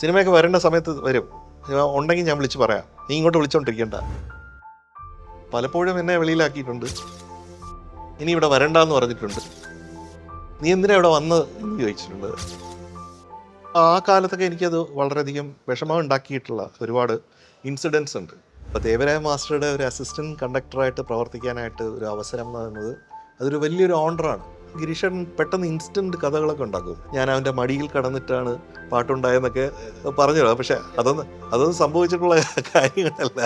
സിനിമയൊക്കെ വരേണ്ട സമയത്ത് വരും. ഉണ്ടെങ്കിൽ ഞാൻ വിളിച്ച് പറയാം. നീ ഇങ്ങോട്ട് വിളിച്ചോണ്ടിരിക്കണ്ട. പലപ്പോഴും എന്നെ വെളിയിലാക്കിയിട്ടുണ്ട്. ഇനി ഇവിടെ വരണ്ടെന്ന് പറഞ്ഞിട്ടുണ്ട്. നീ എന്തിനാ ഇവിടെ വന്ന് എന്ന് ചോദിച്ചിട്ടുണ്ട്. ആ കാലത്തൊക്കെ എനിക്കത് വളരെയധികം വിഷമം ഉണ്ടാക്കിയിട്ടുള്ള ഒരുപാട് ഇൻസിഡൻസ് ഉണ്ട്. ഇപ്പോൾ ദേവരായ മാസ്റ്ററുടെ ഒരു അസിസ്റ്റൻറ്റ് കണ്ടക്ടറായിട്ട് പ്രവർത്തിക്കാനായിട്ട് ഒരു അവസരം എന്ന് പറയുന്നത് അതൊരു വലിയൊരു ഓണറാണ്. ഗിരീഷൻ പെട്ടെന്ന് ഇൻസ്റ്റൻറ്റ് കഥകളൊക്കെ ഉണ്ടാക്കും. ഞാൻ അവൻ്റെ മടിയിൽ കടന്നിട്ടാണ് പാട്ടുണ്ടായെന്നൊക്കെ പറഞ്ഞു. പക്ഷെ അതൊന്നും സംഭവിച്ചിട്ടുള്ള കാര്യങ്ങളല്ല.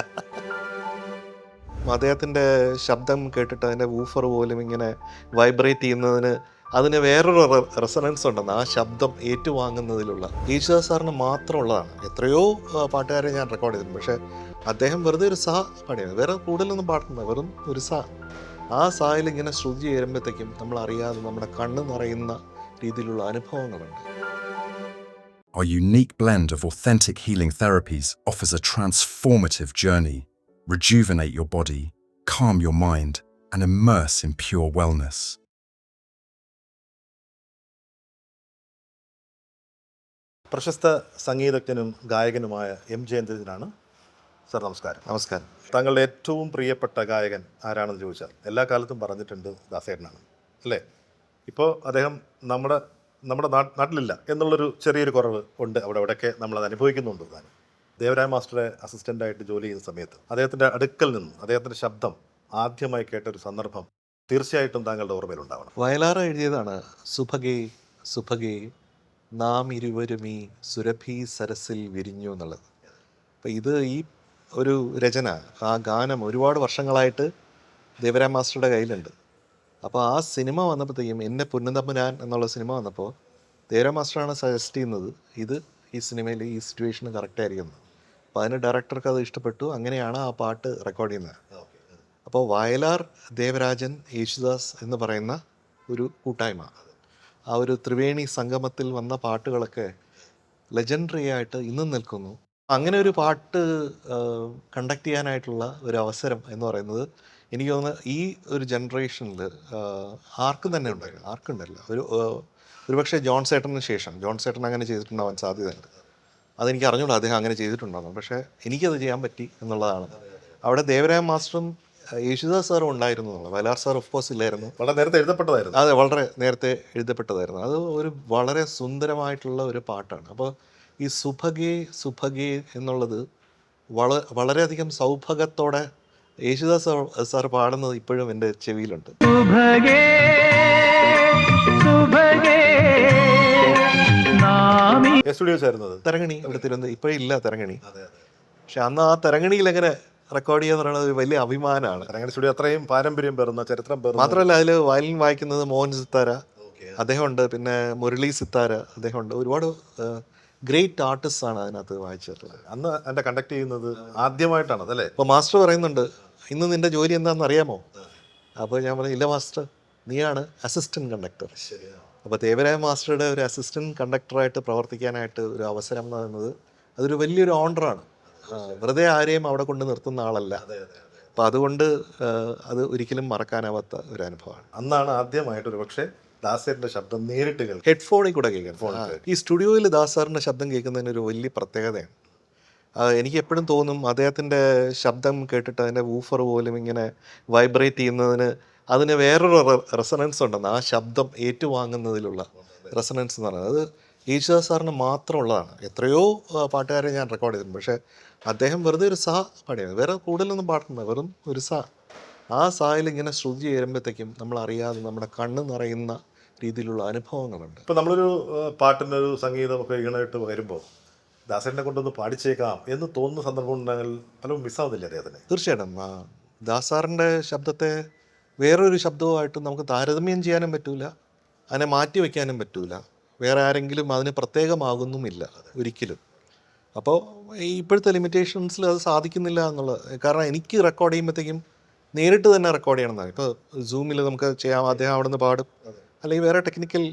അദ്ദേഹത്തിൻ്റെ ശബ്ദം കേട്ടിട്ട് അതിൻ്റെ വൂഫർ പോലും ഇങ്ങനെ വൈബ്രേറ്റ് ചെയ്യുന്നതിന് അതിന് വേറൊരു റെസണൻസ് ഉണ്ടെന്ന്, ആ ശബ്ദം ഏറ്റുവാങ്ങുന്നതിലുള്ള. യേശുദാസ് സാറിന് മാത്രമുള്ളതാണ്. എത്രയോ പാട്ടുകാരെ ഞാൻ റെക്കോർഡ് ചെയ്തിട്ടുണ്ട്. പക്ഷേ അദ്ദേഹം വെറുതെ ഒരു സാ പാടിയാണ്, വേറെ കൂടുതലൊന്നും പാടുന്നില്ല, വെറും ഒരു സാ. ആ സായിൽ ഇങ്ങനെ ശ്രുതി ചേരുമ്പോഴത്തേക്കും നമ്മൾ അറിയാതെ നമ്മുടെ കണ്ണ് നിറയുന്ന രീതിയിലുള്ള അനുഭവങ്ങളുണ്ട്. Our unique blend of authentic healing therapies offers a transformative journey. Rejuvenate your body, calm your mind, and immerse in pure wellness. പ്രശസ്ത സംഗീതജ്ഞനും ഗായകനുമായ എം ജയന്തനാണ്. സർ നമസ്കാരം. നമസ്കാരം. താങ്കളുടെ ഏറ്റവും പ്രിയപ്പെട്ട ഗായകൻ ആരാണെന്ന് ചോദിച്ചാൽ എല്ലാ കാലത്തും പറഞ്ഞിട്ടുണ്ട് ദാസേട്ടനാണ്, അല്ലേ? ഇപ്പോൾ അദ്ദേഹം നമ്മുടെ നാട്ടിലില്ല എന്നുള്ളൊരു ചെറിയൊരു കുറവ് ഉണ്ട്. അവിടെയൊക്കെ നമ്മളത് അനുഭവിക്കുന്നുണ്ട്. താൻ ദേവരായ മാസ്റ്ററുടെ അസിസ്റ്റൻ്റായിട്ട് ജോലി ചെയ്യുന്ന സമയത്ത് അദ്ദേഹത്തിൻ്റെ അടുക്കൽ നിന്ന് അദ്ദേഹത്തിൻ്റെ ശബ്ദം ആദ്യമായി കേട്ടൊരു സന്ദർഭം തീർച്ചയായിട്ടും താങ്കളുടെ ഓർമ്മയിലുണ്ടാവണം. വയലാർ എഴുതിയതാണ് സുഭഗേ സുഭഗേ നാം ഇരുവരുമീ സുരഭി സരസിൽ വിരിഞ്ഞു എന്നുള്ളത്. അപ്പോൾ ഇത് ഈ ഒരു രചന, ആ ഗാനം ഒരുപാട് വർഷങ്ങളായിട്ട് ദേവരായ മാസ്റ്ററുടെ കയ്യിലുണ്ട്. അപ്പോൾ ആ സിനിമ വന്നപ്പോഴത്തേക്കും എന്നെ പൊന്നുതമ്പുരാൻ എന്നുള്ള സിനിമ വന്നപ്പോൾ ദേവരായ മാസ്റ്ററാണ് സജസ്റ്റ് ചെയ്യുന്നത്, ഇത് ഈ സിനിമയിൽ ഈ സിറ്റുവേഷന് കറക്റ്റായിരിക്കും. അപ്പോൾ അതിന് ഡയറക്ടർക്ക് അത് ഇഷ്ടപ്പെട്ടു. അങ്ങനെയാണ് ആ പാട്ട് റെക്കോർഡ് ചെയ്യുന്നത്. അപ്പോൾ വയലാർ, ദേവരാജൻ, യേശുദാസ് എന്ന് പറയുന്ന ഒരു കൂട്ടായ്മ, ആ ഒരു ത്രിവേണി സംഗമത്തിൽ വന്ന പാട്ടുകളൊക്കെ ലെജൻഡറി ആയിട്ട് ഇന്നും നിൽക്കുന്നു. അങ്ങനെ ഒരു പാട്ട് കണ്ടക്ട് ചെയ്യാനായിട്ടുള്ള ഒരു അവസരം എന്ന് പറയുന്നത് എനിക്ക് തോന്നുന്നത് ഈ ഒരു ജനറേഷനിൽ ആർക്കും തന്നെ ഉണ്ടായിരുന്നു. ആർക്കുണ്ടല്ല. ഒരുപക്ഷെ ജോൺ സേട്ടന് ശേഷം ജോൺ സേട്ടൻ അങ്ങനെ ചെയ്തിട്ടുണ്ടാവാൻ സാധ്യതയുണ്ട്. അതെനിക്ക് അറിഞ്ഞൂടാ അദ്ദേഹം അങ്ങനെ ചെയ്തിട്ടുണ്ടാകും. പക്ഷേ എനിക്കത് ചെയ്യാൻ പറ്റി എന്നുള്ളതാണ്. അവിടെ ദേവരായ മാസ്റ്ററും യേശുദാസ് സാറും ഉണ്ടായിരുന്നു എന്നുള്ളത്. വയലാർ സാർ ഓഫ് കോഴ്സ് ഇല്ലായിരുന്നു. വളരെ നേരത്തെ എഴുതപ്പെട്ടതായിരുന്നു. അതെ, വളരെ നേരത്തെ എഴുതപ്പെട്ടതായിരുന്നു. അത് ഒരു വളരെ സുന്ദരമായിട്ടുള്ള ഒരു പാട്ടാണ്. അപ്പോൾ ഈ സുഭഗേ സുഭഗേ എന്നുള്ളത് വളരെയധികം സൗഭഗത്തോടെ യേശുദാസ് സാർ പാടുന്നത് ഇപ്പോഴും എൻ്റെ ചെവിയിലുണ്ട്. സ്റ്റുഡിയോസ് ആയിരുന്നത് തരങ്ങണി, ഇവിടെ തിരുവനന്തപുരം ഇപ്പോഴും ഇല്ല തരങ്ങണി. പക്ഷെ അന്ന് ആ തരങ്ങണിയിൽ എങ്ങനെ റെക്കോർഡ് ചെയ്യുക എന്ന് പറയുന്നത് ഒരു വലിയ അഭിമാനമാണ്. തരങ്ങണി സ്റ്റുഡിയോ അത്രയും പാരമ്പര്യം പേർന്ന ചരിത്രം പേർന്ന. മാത്രമല്ല അതിൽ വയലിൻ വായിക്കുന്നത് മോഹൻ സിത്താര അദ്ദേഹമുണ്ട്, പിന്നെ മുരളി സിത്താര അദ്ദേഹമുണ്ട്. ഒരുപാട് ഗ്രേറ്റ് ആർട്ടിസ്റ്റ് ആണ് അതിനകത്ത് വായിച്ചിട്ടുള്ളത്. അന്ന് എൻ്റെ കണ്ടക്ട് ചെയ്യുന്നത് ആദ്യമായിട്ടാണ് അതല്ലേ? അപ്പോൾ മാസ്റ്റർ പറയുന്നുണ്ട്, ഇന്ന് നിൻ്റെ ജോലി എന്താണെന്ന് അറിയാമോ? അപ്പോൾ ഞാൻ പറഞ്ഞു, ഇല്ല മാസ്റ്റർ, നീയാണ് അസിസ്റ്റൻറ്റ് കണ്ടക്ടർ. അപ്പോൾ ദേവരായ മാസ്റ്ററുടെ ഒരു അസിസ്റ്റൻറ്റ് കണ്ടക്ടറായിട്ട് പ്രവർത്തിക്കാനായിട്ട് ഒരു അവസരം എന്ന് പറയുന്നത് അതൊരു വലിയൊരു ഓണറാണ്. വെറുതെ ആരെയും അവിടെ കൊണ്ട് നിർത്തുന്ന ആളല്ല. അപ്പോൾ അതുകൊണ്ട് അത് ഒരിക്കലും മറക്കാനാവാത്ത ഒരു അനുഭവമാണ്. അന്നാണ് ആദ്യമായിട്ടൊരു പക്ഷേ ദാസേട്ടൻ്റെ ശബ്ദം നേരിട്ട് കേൾക്കും, ഹെഡ്ഫോണിൽ കൂടെ കേൾക്കാൻ. ഈ സ്റ്റുഡിയോയിൽ ദാസാറിൻ്റെ ശബ്ദം കേൾക്കുന്നതിനൊരു വലിയ പ്രത്യേകതയാണ്. എനിക്ക് എപ്പോഴും തോന്നും അദ്ദേഹത്തിൻ്റെ ശബ്ദം കേട്ടിട്ട് അതിൻ്റെ വൂഫർ പോലും ഇങ്ങനെ വൈബ്രേറ്റ് ചെയ്യുന്നതിന് അതിന് വേറൊരു റെസണൻസ് ഉണ്ടെന്ന്, ആ ശബ്ദം ഏറ്റുവാങ്ങുന്നതിലുള്ള റെസണൻസ് എന്ന് പറയുന്നത്. അത് യേശുദാസ് സാറിന് മാത്രമുള്ളതാണ്. എത്രയോ പാട്ടുകാരെ ഞാൻ റെക്കോർഡ് ചെയ്തിട്ടുണ്ട്. പക്ഷേ അദ്ദേഹം വെറുതെ ഒരു സാ പാടിയാണ്, വേറെ കൂടുതലൊന്നും പാടുന്നില്ല, വെറും ഒരു സാ. ആ സായിൽ ഇങ്ങനെ ശ്രുതി ചേരുമ്പോഴത്തേക്കും നമ്മൾ അറിയാതെ നമ്മുടെ കണ്ണ് നിറയുന്ന രീതിയിലുള്ള അനുഭവങ്ങളുണ്ട്. ഇപ്പോൾ നമ്മളൊരു പാട്ടിൻ്റെ ഒരു സംഗീതമൊക്കെ ഈണമായിട്ട് വരുമ്പോൾ ദാസേട്ടനെ കൊണ്ടൊന്ന് പാടിച്ചേക്കാം എന്ന് തോന്നുന്ന സന്ദർഭം ഉണ്ടെങ്കിൽ പലരും മിസ്സാവുന്നില്ല അദ്ദേഹത്തിന്. തീർച്ചയായിട്ടും ദാസാറിൻ്റെ ശബ്ദത്തെ വേറൊരു ശബ്ദവുമായിട്ട് നമുക്ക് താരതമ്യം ചെയ്യാനും പറ്റൂല, അതിനെ മാറ്റി വയ്ക്കാനും പറ്റൂല. വേറെ ആരെങ്കിലും അതിന് പ്രത്യേകമാകുന്നുമില്ല ഒരിക്കലും. അപ്പോൾ ഇപ്പോഴത്തെ ലിമിറ്റേഷൻസിൽ അത് സാധിക്കുന്നില്ല എന്നുള്ളത്. കാരണം എനിക്ക് റെക്കോർഡ് ചെയ്യുമ്പോഴത്തേക്കും നേരിട്ട് തന്നെ റെക്കോർഡ് ചെയ്യണമെന്നാണ്. ഇപ്പോൾ സൂമിൽ നമുക്ക് ചെയ്യാം, അദ്ദേഹം അവിടെ നിന്ന് പാടും, അല്ലെങ്കിൽ വേറെ ടെക്നിക്കൽ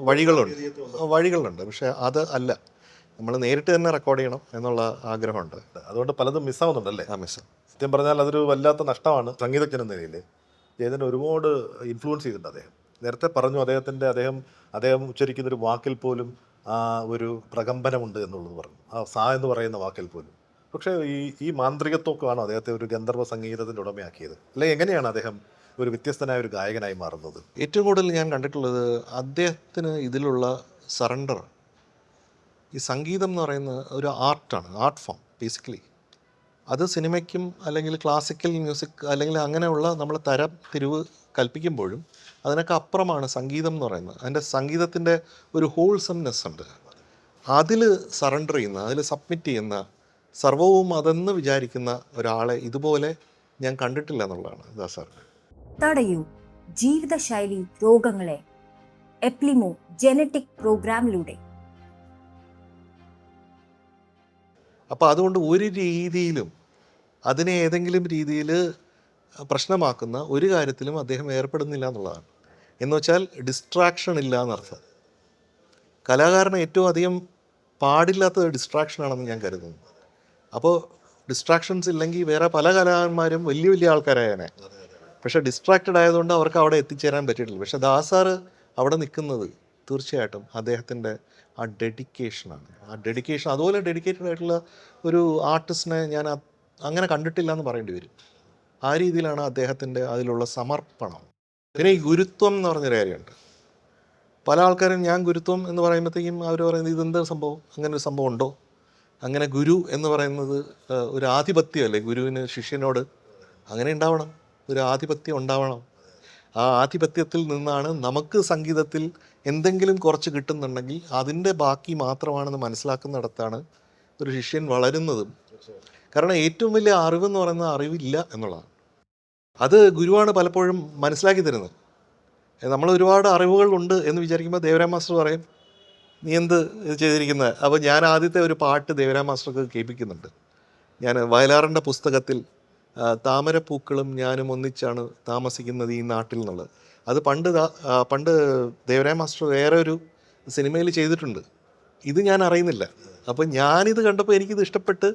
വഴികളുണ്ട്. പക്ഷേ അത് അല്ല, നമ്മൾ നേരിട്ട് തന്നെ റെക്കോർഡ് ചെയ്യണം എന്നുള്ള ആഗ്രഹമുണ്ട്. അതുകൊണ്ട് പലതും മിസ്സാവുന്നുണ്ടല്ലേ? മിസ്. സത്യം പറഞ്ഞാൽ അതൊരു വല്ലാത്ത നഷ്ടമാണ്. സംഗീതജ്ഞൻ എന്ന നിലയിൽ ജയതിനെ ഒരുപാട് ഇൻഫ്ലുവൻസ് ചെയ്തിട്ടുണ്ട് അദ്ദേഹം. നേരത്തെ പറഞ്ഞു അദ്ദേഹം ഉച്ചരിക്കുന്നൊരു വാക്കിൽ പോലും ആ ഒരു പ്രകമ്പനമുണ്ട് എന്നുള്ളത് പറഞ്ഞു, ആ സാ എന്ന് പറയുന്ന വാക്കിൽ പോലും. പക്ഷേ ഈ മാന്ത്രികത്വമാണ് അദ്ദേഹത്തെ ഒരു ഗന്ധർവ സംഗീതത്തിൻ്റെ ഉടമയാക്കിയത്. അല്ലെ, എങ്ങനെയാണ് അദ്ദേഹം ഒരു വ്യത്യസ്തനായ ഒരു ഗായകനായി മാറുന്നത്? ഏറ്റവും കൂടുതൽ ഞാൻ കണ്ടിട്ടുള്ളത് അദ്ദേഹത്തിന് ഇതിലുള്ള സറണ്ടർ. ഈ സംഗീതം എന്ന് പറയുന്ന ഒരു ആർട്ടാണ്, ആർട്ട് ഫോം ബേസിക്കലി. അത് സിനിമയ്ക്കും അല്ലെങ്കിൽ ക്ലാസിക്കൽ മ്യൂസിക് അല്ലെങ്കിൽ അങ്ങനെയുള്ള നമ്മൾ തരം തിരിവ് കൽപ്പിക്കുമ്പോഴും അതിനൊക്കെ അപ്പുറമാണ് സംഗീതം എന്ന് പറയുന്നത്. അതിൻ്റെ സംഗീതത്തിൻ്റെ ഒരു ഹോൾസംനെസ് ഉണ്ട്. അതിൽ സറണ്ടർ ചെയ്യുന്ന, അതിൽ സബ്മിറ്റ് ചെയ്യുന്ന, സർവവും അതെന്ന് വിചാരിക്കുന്ന ഒരാളെ ഇതുപോലെ ഞാൻ കണ്ടിട്ടില്ല എന്നുള്ളതാണ് ദാസാർ. തടയൂ ജീവിതശൈലി രോഗങ്ങളെ എപ്ലിമോ ജനറ്റിക് പ്രോഗ്രാമിലൂടെ. അപ്പോൾ അതുകൊണ്ട് ഒരു രീതിയിലും അതിനെ ഏതെങ്കിലും രീതിയിൽ പ്രശ്നമാക്കുന്ന ഒരു കാര്യത്തിലും അദ്ദേഹം ഏർപ്പെടുന്നില്ല എന്നുള്ളതാണ്. എന്ന് വെച്ചാൽ ഡിസ്ട്രാക്ഷൻ ഇല്ല എന്നർത്ഥം. കലാകാരന് ഏറ്റവും അധികം പാടില്ലാത്തത് ഡിസ്ട്രാക്ഷനാണെന്ന് ഞാൻ കരുതുന്നു. അപ്പോൾ ഡിസ്ട്രാക്ഷൻസ് ഇല്ലെങ്കിൽ വേറെ പല കലാകാരന്മാരും വലിയ വലിയ ആൾക്കാരായനെ. പക്ഷേ ഡിസ്ട്രാക്റ്റഡ് ആയതുകൊണ്ട് അവർക്ക് അവിടെ എത്തിച്ചേരാൻ പറ്റിയിട്ടില്ല. പക്ഷേ ദാസാർ അവിടെ നിൽക്കുന്നത് തീർച്ചയായിട്ടും അദ്ദേഹത്തിൻ്റെ ആ ഡെഡിക്കേഷനാണ്. ആ ഡെഡിക്കേഷൻ, അതുപോലെ ഡെഡിക്കേറ്റഡ് ആയിട്ടുള്ള ഒരു ആർട്ടിസ്റ്റിനെ ഞാൻ അങ്ങനെ കണ്ടിട്ടില്ല എന്ന് പറയേണ്ടി വരും. ആ രീതിയിലാണ് അദ്ദേഹത്തിൻ്റെ അതിലുള്ള സമർപ്പണം. പിന്നെ ഈ ഗുരുത്വം എന്ന് പറഞ്ഞൊരു കാര്യമുണ്ട്. പല ആൾക്കാരും ഞാൻ ഗുരുത്വം എന്ന് പറയുമ്പോഴത്തേക്കും അവർ പറയുന്നത് ഇതെന്താ സംഭവം, അങ്ങനെ ഒരു സംഭവം ഉണ്ടോ? അങ്ങനെ ഗുരു എന്ന് പറയുന്നത് ഒരു ആധിപത്യമല്ലേ ഗുരുവിന് ശിഷ്യനോട്? അങ്ങനെ ഉണ്ടാവണം, ഒരു ആധിപത്യം ഉണ്ടാവണം. ആ ആധിപത്യത്തിൽ നിന്നാണ് നമുക്ക് സംഗീതത്തിൽ എന്തെങ്കിലും കുറച്ച് കിട്ടുന്നുണ്ടെങ്കിൽ അതിൻ്റെ ബാക്കി മാത്രമാണെന്ന് മനസ്സിലാക്കുന്നിടത്താണ് ഒരു ശിഷ്യൻ വളരുന്നതും. കാരണം ഏറ്റവും വലിയ അറിവെന്ന് പറയുന്നത് അറിവില്ല എന്നുള്ളതാണ്. അത് ഗുരുവാണ് പലപ്പോഴും മനസ്സിലാക്കി തരുന്നത്. നമ്മൾ ഒരുപാട് അറിവുകളുണ്ട് എന്ന് വിചാരിക്കുമ്പോൾ ദേവരാം മാസ്റ്റർ പറയും, നീ എന്ത് ചെയ്തിരിക്കുന്നത്? അപ്പോൾ ഞാൻ ആദ്യത്തെ ഒരു പാട്ട് ദേവരാം മാസ്റ്റർക്ക് കേൾപ്പിക്കുന്നുണ്ട്. ഞാൻ വയലാറിൻ്റെ പുസ്തകത്തിൽ താമരപ്പൂക്കളും ഞാനും ഒന്നിച്ചാണ് താമസിക്കുന്നത് ഈ നാട്ടിൽ എന്നുള്ളത്. അത് പണ്ട് ദേവരാം മാസ്റ്റർ വേറെ ഒരു സിനിമയിൽ ചെയ്തിട്ടുണ്ട്. ഇത് ഞാൻ അറിയുന്നില്ല. അപ്പോൾ ഞാനിത് കണ്ടപ്പോൾ എനിക്കിത് ഇഷ്ടപ്പെട്ട്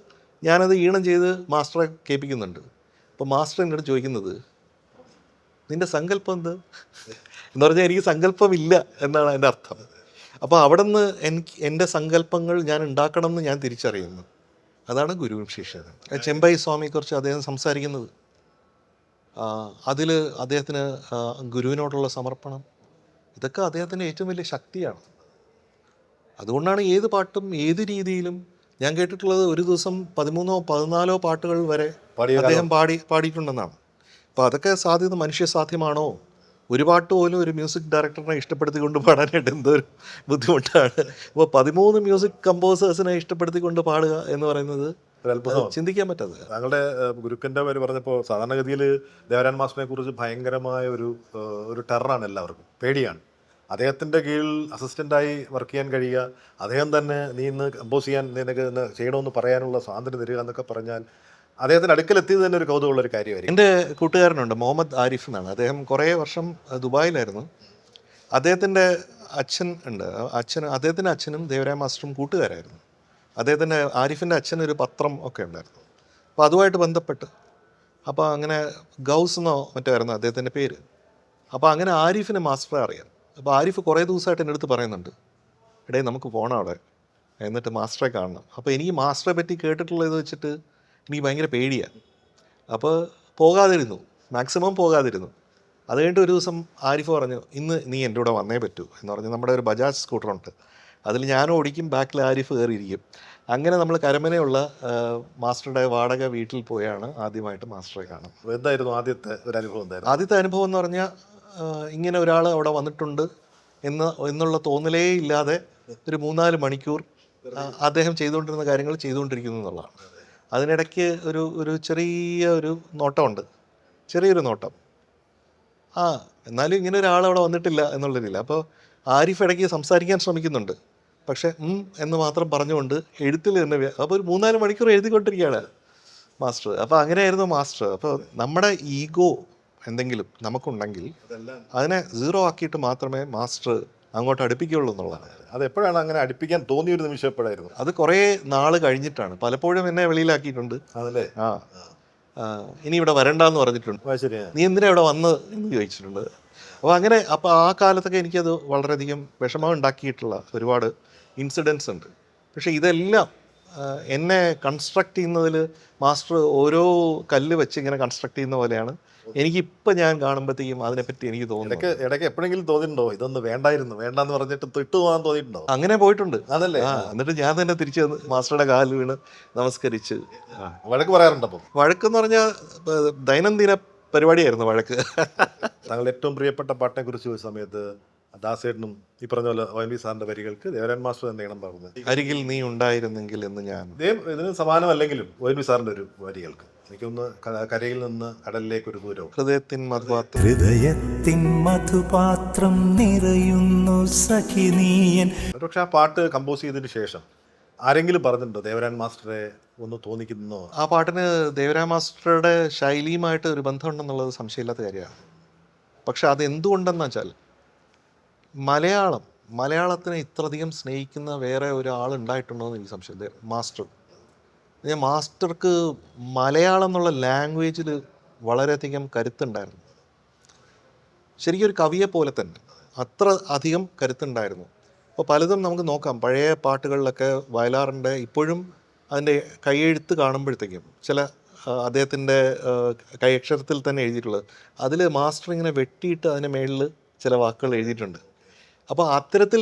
ഞാനത് ഈണം ചെയ്ത് മാസ്റ്ററെ കേൾപ്പിക്കുന്നുണ്ട്. അപ്പോൾ മാസ്റ്റർ എന്നോട് ചോദിക്കുന്നത്, നിൻ്റെ സങ്കല്പം എന്ത് എന്ന് പറഞ്ഞാൽ എനിക്ക് സങ്കല്പമില്ല എന്നാണ് എൻ്റെ അർത്ഥം. അപ്പോൾ അവിടെ നിന്ന് എൻ്റെ സങ്കല്പങ്ങൾ ഞാൻ ഉണ്ടാക്കണം എന്ന് ഞാൻ തിരിച്ചറിയുന്നു. അതാണ് ഗുരുവും ശിഷ്യനും. ചെമ്പൈ സ്വാമിയെക്കുറിച്ച് അദ്ദേഹം സംസാരിക്കുന്നത്, അതിൽ അദ്ദേഹത്തിന് ഗുരുവിനോടുള്ള സമർപ്പണം, ഇതൊക്കെ അദ്ദേഹത്തിൻ്റെ ഏറ്റവും വലിയ ശക്തിയാണ്. അതുകൊണ്ടാണ് ഏത് പാട്ടും ഏത് രീതിയിലും ഞാൻ കേട്ടിട്ടുള്ളത് ഒരു ദിവസം 13-14 പാട്ടുകൾ വരെ അദ്ദേഹം പാടിയിട്ടുണ്ടെന്നാണ്. അപ്പോൾ അതൊക്കെ മനുഷ്യ സാധ്യമാണോ? ഒരു പാട്ട് പോലും ഒരു മ്യൂസിക് ഡയറക്ടറിനെ ഇഷ്ടപ്പെടുത്തിക്കൊണ്ട് പാടാനായിട്ട് എന്തൊരു ബുദ്ധിമുട്ടാണ്. അപ്പോൾ 13 മ്യൂസിക് കമ്പോസേഴ്സിനെ ഇഷ്ടപ്പെടുത്തിക്കൊണ്ട് പാടുക എന്ന് പറയുന്നത് ചിന്തിക്കാൻ പറ്റാതെ. താങ്കളുടെ ഗുരുക്കൻ്റെ പേര് പറഞ്ഞപ്പോൾ സാധാരണഗതിയിൽ ദേവരാൻ മാസ്റ്ററിനെ കുറിച്ച് ഭയങ്കരമായ ഒരു ടെററാണ് എല്ലാവർക്കും, പേടിയാണ്. അദ്ദേഹത്തിൻ്റെ കീഴിൽ അസിസ്റ്റൻ്റായി വർക്ക് ചെയ്യാൻ കഴിയുക, അദ്ദേഹം തന്നെ നീ ഇന്ന് കമ്പോസ് ചെയ്യാൻ നിനക്ക് ഇന്ന് ചെയ്യണമെന്ന് പറയാനുള്ള സ്വാതന്ത്ര്യം തരിക എന്നൊക്കെ പറഞ്ഞാൽ അദ്ദേഹത്തിൻ്റെ അടുക്കലെത്തിയത് തന്നെ ഒരു കൗതുകമുള്ളൊരു കാര്യമായിരിക്കും. എൻ്റെ കൂട്ടുകാരനുണ്ട് മുഹമ്മദ് ആരിഫ് എന്നാണ്. അദ്ദേഹം കുറേ വർഷം ദുബായിലായിരുന്നു. അദ്ദേഹത്തിൻ്റെ അച്ഛൻ ഉണ്ട്. അദ്ദേഹത്തിൻ്റെ അച്ഛനും ദേവരായ മാസ്റ്ററും കൂട്ടുകാരായിരുന്നു. അദ്ദേഹത്തിൻ്റെ ആരിഫിൻ്റെ അച്ഛനൊരു പത്രം ഒക്കെ ഉണ്ടായിരുന്നു. അപ്പോൾ അതുമായിട്ട് ബന്ധപ്പെട്ട് അപ്പോൾ അങ്ങനെ ഗൗസ് എന്നോ മറ്റോ ആയിരുന്നു അദ്ദേഹത്തിൻ്റെ പേര്. അപ്പോൾ അങ്ങനെ ആരിഫിനെ മാസ്റ്ററെ അറിയാം. അപ്പോൾ ആരിഫ് കുറേ ദിവസമായിട്ട് എൻ്റെ അടുത്ത് പറയുന്നുണ്ട്, ഇടയിൽ നമുക്ക് പോകണം അവിടെ, എന്നിട്ട് മാസ്റ്ററെ കാണണം. അപ്പോൾ എനിക്ക് മാസ്റ്ററെ പറ്റി കേട്ടിട്ടുള്ളത് വെച്ചിട്ട് എനിക്ക് ഭയങ്കര പേടിയാണ്. അപ്പോൾ മാക്സിമം പോകാതിരുന്നു. അത് കഴിഞ്ഞിട്ട് ഒരു ദിവസം ആരിഫ് പറഞ്ഞു, ഇന്ന് നീ എൻ്റെ കൂടെ വന്നേ പറ്റൂ എന്ന് പറഞ്ഞ് നമ്മുടെ ഒരു ബജാജ് സ്കൂട്ടറുണ്ട്, അതിൽ ഞാൻ ഓടിക്കും, ബാക്കിൽ ആരിഫ് കയറിയിരിക്കും. അങ്ങനെ നമ്മൾ കരമനയുള്ള മാസ്റ്ററുടെ വാടക വീട്ടിൽ പോയാണ് ആദ്യമായിട്ട് മാസ്റ്ററെ കാണാം. എന്തായിരുന്നു ആദ്യത്തെ ഒരു അനുഭവം? ആദ്യത്തെ അനുഭവം എന്ന് പറഞ്ഞാൽ ഇങ്ങനെ ഒരാൾ അവിടെ വന്നിട്ടുണ്ട് എന്നുള്ള തോന്നലേ ഇല്ലാതെ ഒരു 3-4 മണിക്കൂർ അദ്ദേഹം ചെയ്തുകൊണ്ടിരുന്ന കാര്യങ്ങൾ ചെയ്തുകൊണ്ടിരിക്കുന്നു എന്നുള്ളതാണ്. അതിനിടയ്ക്ക് ഒരു ചെറിയൊരു നോട്ടമുണ്ട്, ചെറിയൊരു നോട്ടം. എന്നാലും ഇങ്ങനെ ഒരാൾ അവിടെ വന്നിട്ടില്ല എന്നുള്ളതില്ല. അപ്പോൾ ആരിഫ് ഇടയ്ക്ക് സംസാരിക്കാൻ ശ്രമിക്കുന്നുണ്ട്, പക്ഷേ എന്ന് മാത്രം പറഞ്ഞുകൊണ്ട് എഴുത്തിൽ തന്നെ അപ്പോൾ ഒരു 3-4 മണിക്കൂർ എഴുതിക്കൊണ്ടിരിക്കുകയാണ് മാസ്റ്റർ. അപ്പോൾ അങ്ങനെയായിരുന്നു മാസ്റ്റർ. അപ്പോൾ നമ്മുടെ ഈഗോ എന്തെങ്കിലും നമുക്കുണ്ടെങ്കിൽ അതിനെ 0 ആക്കിയിട്ട് മാത്രമേ മാസ്റ്റർ അങ്ങോട്ട് അടുപ്പിക്കുകയുള്ളൂ എന്നുള്ളതാണ്. അതെപ്പോഴാണ് അങ്ങനെ അടുപ്പിക്കാൻ തോന്നിയൊരു നിമിഷം എപ്പോഴായിരുന്നു? അത് കുറേ നാൾ കഴിഞ്ഞിട്ടാണ്. പലപ്പോഴും എന്നെ വെളിയിലാക്കിയിട്ടുണ്ട്. അതല്ലേ? ഇനി ഇവിടെ വരണ്ടെന്ന് പറഞ്ഞിട്ടുണ്ട്. നീ എന്തിനാ ഇവിടെ വന്ന് എന്ന് ചോദിച്ചിട്ടുണ്ട്. അപ്പോൾ ആ കാലത്തൊക്കെ എനിക്കത് വളരെയധികം വിഷമം ഉണ്ടാക്കിയിട്ടുള്ള ഒരുപാട് ഇൻസിഡൻസ് ഉണ്ട്. പക്ഷേ ഇതെല്ലാം എന്നെ കൺസ്ട്രക്ട് ചെയ്യുന്നതിൽ മാസ്റ്റർ ഓരോ കല്ല് വെച്ച് ഇങ്ങനെ കൺസ്ട്രക്ട് ചെയ്യുന്ന പോലെയാണ് എനിക്കിപ്പോൾ ഞാൻ കാണുമ്പോഴത്തേക്കും അതിനെപ്പറ്റി എനിക്ക് തോന്നുന്നത്. ഇടയ്ക്ക് എപ്പോഴെങ്കിലും തോന്നിയിട്ടുണ്ടോ ഇതൊന്ന് വേണ്ടായിരുന്നു, വേണ്ടാന്ന് പറഞ്ഞിട്ട് തൊട്ട് പോകാൻ തോന്നിയിട്ടുണ്ടോ? അങ്ങനെ പോയിട്ടുണ്ട്. അതല്ലേ? എന്നിട്ട് ഞാൻ തന്നെ തിരിച്ച് വന്ന് മാസ്റ്ററുടെ കാലിൽ വീണ് നമസ്കരിച്ച്. വഴക്ക് പറയാറുണ്ട് അപ്പം? വഴക്കെന്ന് പറഞ്ഞാൽ ദൈനംദിന പരിപാടിയായിരുന്നു വഴക്ക്. താങ്കളുടെ ഏറ്റവും പ്രിയപ്പെട്ട പാട്ടിനെ കുറിച്ച് ഒരു സമയത്ത് ദാസേട്ടനും ഈ പറഞ്ഞ പോലെ ONV സാറിന്റെ വരികൾക്ക് ദേവരാൻ മാസ്റ്റർ തന്നെയാണ് പറഞ്ഞത്. അരികിൽ നീ ഉണ്ടായിരുന്നെങ്കിൽ എന്ന് ഞാൻ. ഇതിന് സമാനമല്ലെങ്കിലും ONV സാറിന്റെ ഒരു വരികൾക്ക് എനിക്കൊന്ന് കരയിൽ നിന്ന് കടലിലേക്ക് ഒരു ദൂരവും. ഹൃദയത്തിൻ മധുപാത്രം. ഹൃദയത്തിൻ മധുപാത്രം നിറയുന്നു സഖി നീയൻ. പക്ഷെ ആ പാട്ട് കമ്പോസ് ചെയ്തതിന് ശേഷം ആരെങ്കിലും പറഞ്ഞിട്ടുണ്ടോ ദേവരാൻ മാസ്റ്ററെ ഒന്ന് തോന്നിക്കുന്നോ? ആ പാട്ടിന് ദേവരാ മാസ്റ്ററുടെ ശൈലിയുമായിട്ട് ഒരു ബന്ധമുണ്ടെന്നുള്ളത് സംശയമില്ലാത്ത കാര്യമാണ്. പക്ഷെ അത് എന്തുകൊണ്ടെന്ന് വെച്ചാൽ മലയാളത്തിനെ ഇത്രയധികം സ്നേഹിക്കുന്ന വേറെ ഒരാൾ ഉണ്ടായിട്ടുണ്ടോ എന്ന് എനിക്ക് സംശയം. മാസ്റ്റർക്ക് മലയാളം എന്നുള്ള ലാംഗ്വേജിൽ വളരെയധികം കരുത്തുണ്ടായിരുന്നു. ശരിക്കും ഒരു കവിയെ പോലെ തന്നെ അത്ര അധികം കരുത്തുണ്ടായിരുന്നു. അപ്പോൾ പലതും നമുക്ക് നോക്കാം. പഴയ പാട്ടുകളിലൊക്കെ വയലാറിൻ്റെ ഇപ്പോഴും അതിൻ്റെ കൈയെഴുത്ത് കാണുമ്പോഴത്തേക്കും ചില അദ്ദേഹത്തിൻ്റെ കൈയക്ഷരത്തിൽ തന്നെ എഴുതിയിട്ടുള്ളത് അതിൽ മാസ്റ്റർ ഇങ്ങനെ വെട്ടിയിട്ട് അതിന് മേളിൽ ചില വാക്കുകൾ എഴുതിയിട്ടുണ്ട്. അപ്പോൾ അത്തരത്തിൽ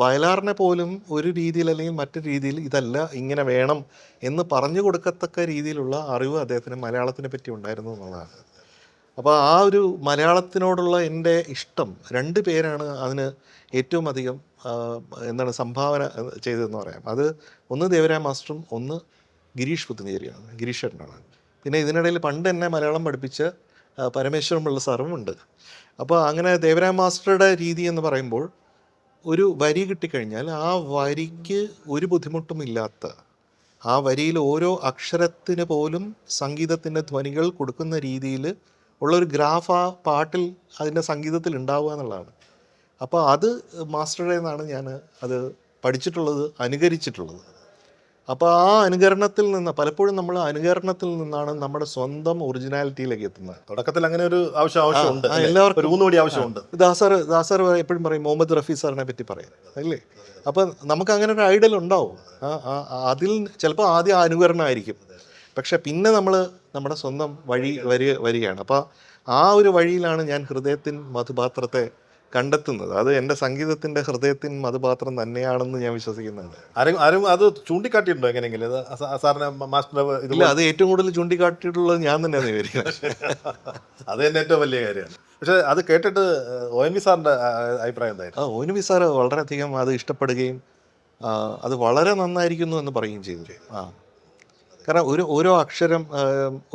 വയലാറിനെ പോലും ഒരു രീതിയിൽ അല്ലെങ്കിൽ മറ്റൊരു രീതിയിൽ ഇതല്ല ഇങ്ങനെ വേണം എന്ന് പറഞ്ഞു കൊടുക്കത്തക്ക രീതിയിലുള്ള അറിവ് അദ്ദേഹത്തിന് മലയാളത്തിനെ പറ്റി ഉണ്ടായിരുന്നു എന്നുള്ളതാണ്. അപ്പോൾ ആ ഒരു മലയാളത്തിനോടുള്ള എൻ്റെ ഇഷ്ടം, രണ്ട് പേരാണ് അതിന് ഏറ്റവും അധികം സംഭാവന ചെയ്തതെന്ന് പറയാം. അത് ഒന്ന് ദേവരായ മാസ്റ്ററും ഒന്ന് ഗിരീഷ് പുത്തഞ്ചേരിയാണ്, ഗിരീഷ് ചേട്ടനാണ്. പിന്നെ ഇതിനിടയിൽ പണ്ട് എന്നെ മലയാളം പഠിപ്പിച്ച പരമേശ്വരൻ പിള്ള സാറും ഉണ്ട്. അപ്പോൾ അങ്ങനെ ദേവരായ മാസ്റ്ററുടെ രീതി എന്ന് പറയുമ്പോൾ ഒരു വരി കിട്ടിക്കഴിഞ്ഞാൽ ആ വരിക്ക് ഒരു ബുദ്ധിമുട്ടുമില്ലാത്ത, ആ വരിയിൽ ഓരോ അക്ഷരത്തിന് പോലും സംഗീതത്തിൻ്റെ ധ്വനികൾ കൊടുക്കുന്ന രീതിയിൽ ഉള്ളൊരു ഗ്രാഫ് ആ പാട്ടിൽ അതിൻ്റെ സംഗീതത്തിൽ ഉണ്ടാവുക എന്നുള്ളതാണ്. അപ്പോൾ അത് മാസ്റ്ററുടെ നിന്നാണ് ഞാൻ അത് പഠിച്ചിട്ടുള്ളത്, അനുകരിച്ചിട്ടുള്ളത്. അപ്പോൾ ആ അനുകരണത്തിൽ നിന്ന് പലപ്പോഴും നമ്മൾ അനുകരണത്തിൽ നിന്നാണ് നമ്മുടെ സ്വന്തം ഒറിജിനാലിറ്റിയിലേക്ക് എത്തുന്നത്. തുടക്കത്തിൽ അങ്ങനെ ഒരു ആവശ്യമുണ്ട്, എല്ലാവർക്കും ഒരു ഊന്നുകൂടി ആവശ്യമുണ്ട്. ദാസർ എപ്പോഴും പറയും മുഹമ്മദ് റഫീ സാറിനെ പറ്റി പറയാം അല്ലേ. അപ്പം നമുക്ക് അങ്ങനെ ഒരു ഐഡൽ ഉണ്ടാവും. അതിൽ ചിലപ്പോൾ ആദ്യം അനുകരണമായിരിക്കും, പക്ഷെ പിന്നെ നമ്മൾ നമ്മുടെ സ്വന്തം വരികയാണ്. അപ്പോൾ ആ ഒരു വഴിയിലാണ് ഞാൻ ഹൃദയത്തിൻ മധുപാത്രത്തെ കണ്ടെത്തുന്നത്. അത് എൻ്റെ സംഗീതത്തിൻ്റെ ഹൃദയത്തിൻ മധുപാത്രം തന്നെയാണെന്ന് ഞാൻ വിശ്വസിക്കുന്നുണ്ട്. ആരും അത് ചൂണ്ടിക്കാട്ടിയിട്ടുണ്ടോ എങ്ങനെയെങ്കിലും സാറിന് മാസ്റ്റർ? ഇല്ല, അത് ഏറ്റവും കൂടുതൽ ചൂണ്ടിക്കാട്ടിയിട്ടുള്ളത് ഞാൻ തന്നെയാണ് വിചാരിക്കുന്നത്. അത് തന്നെ ഏറ്റവും വലിയ കാര്യമാണ്. പക്ഷെ അത് കേട്ടിട്ട് ONV സാറിൻ്റെ അഭിപ്രായം എന്തായിരുന്നു? ONV സാറ് വളരെയധികം അത് ഇഷ്ടപ്പെടുകയും അത് വളരെ നന്നായിരിക്കുന്നു എന്ന് പറയുകയും ചെയ്തു. കാരണം ഓരോ അക്ഷരം,